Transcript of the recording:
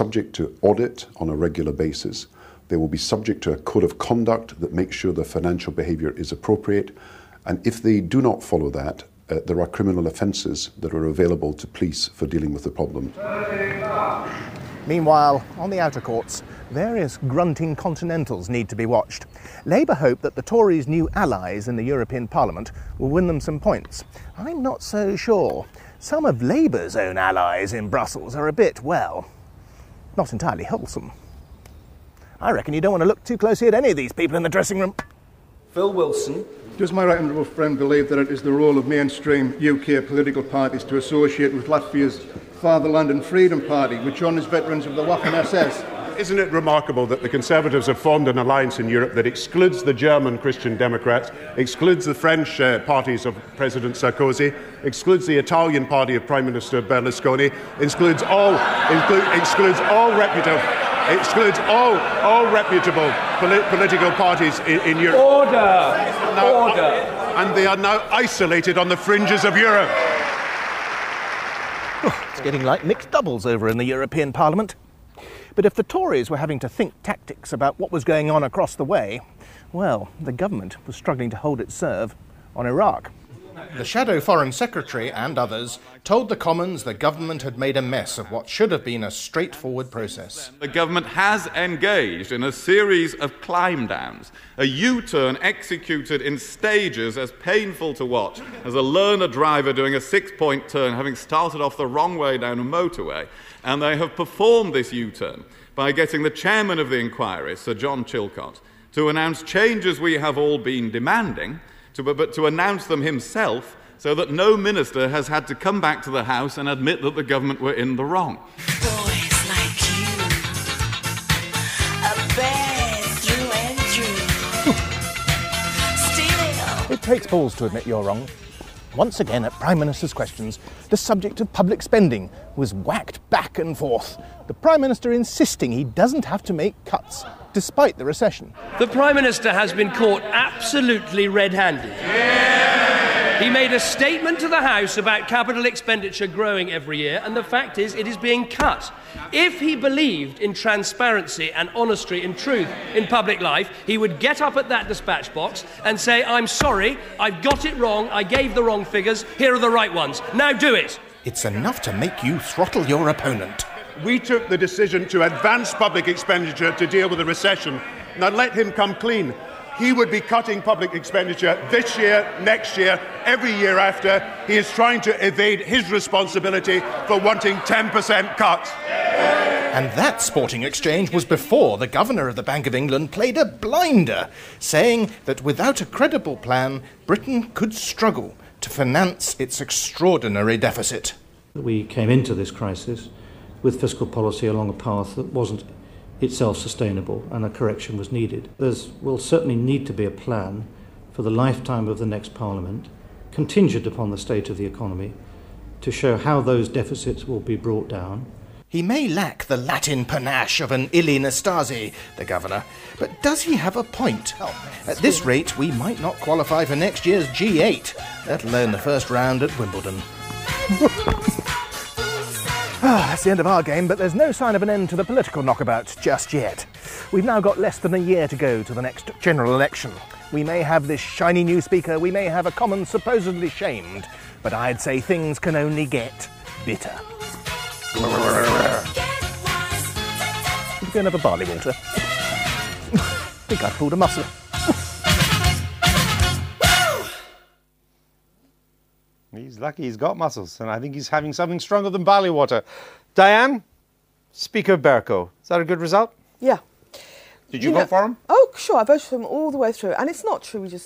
Subject to audit on a regular basis. They will be subject to a code of conduct that makes sure their financial behaviour is appropriate. And if they do not follow that, there are criminal offences that are available to police for dealing with the problem. Meanwhile, on the outer courts, various grunting continentals need to be watched. Labour hope that the Tories' new allies in the European Parliament will win them some points. I'm not so sure. Some of Labour's own allies in Brussels are a bit, well, not entirely wholesome. I reckon you don't want to look too closely at any of these people in the dressing room. Phil Wilson. Does my right honourable friend believe that it is the role of mainstream UK political parties to associate with Latvia's Fatherland and Freedom Party, which honours veterans of the Waffen-SS? Isn't it remarkable that the Conservatives have formed an alliance in Europe that excludes the German Christian Democrats, excludes the French parties of President Sarkozy, excludes the Italian party of Prime Minister Berlusconi, excludes all reputable political parties in Europe. Order! And they are now isolated on the fringes of Europe. It's getting like mixed doubles over in the European Parliament. But if the Tories were having to think tactics about what was going on across the way, well, the government was struggling to hold its serve on Iraq. The Shadow Foreign Secretary and others told the Commons the government had made a mess of what should have been a straightforward process. The government has engaged in a series of climb downs, a U-turn executed in stages as painful to watch as a learner driver doing a 6-point turn having started off the wrong way down a motorway. And they have performed this U-turn by getting the chairman of the inquiry, Sir John Chilcot, to announce changes we have all been demanding, but to announce them himself so that no minister has had to come back to the House and admit that the government were in the wrong. Boys like you, a bad through and through. Still. It takes balls to admit you're wrong. Once again, at Prime Minister's questions, the subject of public spending was whacked back and forth. The Prime Minister insisting he doesn't have to make cuts, despite the recession. The Prime Minister has been caught absolutely red-handed. He made a statement to the House about capital expenditure growing every year, and the fact is it is being cut. If he believed in transparency and honesty and truth in public life, he would get up at that dispatch box and say, I'm sorry, I've got it wrong, I gave the wrong figures, here are the right ones. Now do it. It's enough to make you throttle your opponent. We took the decision to advance public expenditure to deal with the recession. Now let him come clean. He would be cutting public expenditure this year, next year, every year after. He is trying to evade his responsibility for wanting 10% cuts. And that sporting exchange was before the Governor of the Bank of England played a blinder, saying that without a credible plan, Britain could struggle to finance its extraordinary deficit. We came into this crisis with fiscal policy along a path that wasn't itself sustainable, and a correction was needed. There will certainly need to be a plan for the lifetime of the next Parliament, contingent upon the state of the economy, to show how those deficits will be brought down. He may lack the Latin panache of an Ili Nastasi, the Governor, but does he have a point? At this rate, we might not qualify for next year's G8, let alone the first round at Wimbledon. That's the end of our game, but there's no sign of an end to the political knockabout just yet. We've now got less than a year to go to the next general election. We may have this shiny new speaker, we may have a Commons supposedly shamed, but I'd say things can only get bitter. Would you go and have a barley water? I think I pulled a muscle. He's lucky he's got muscles, and I think he's having something stronger than barley water. Diane, Speaker Bercow, is that a good result? Yeah. Did you vote for him? Oh, sure, I voted for him all the way through. And it's not true we just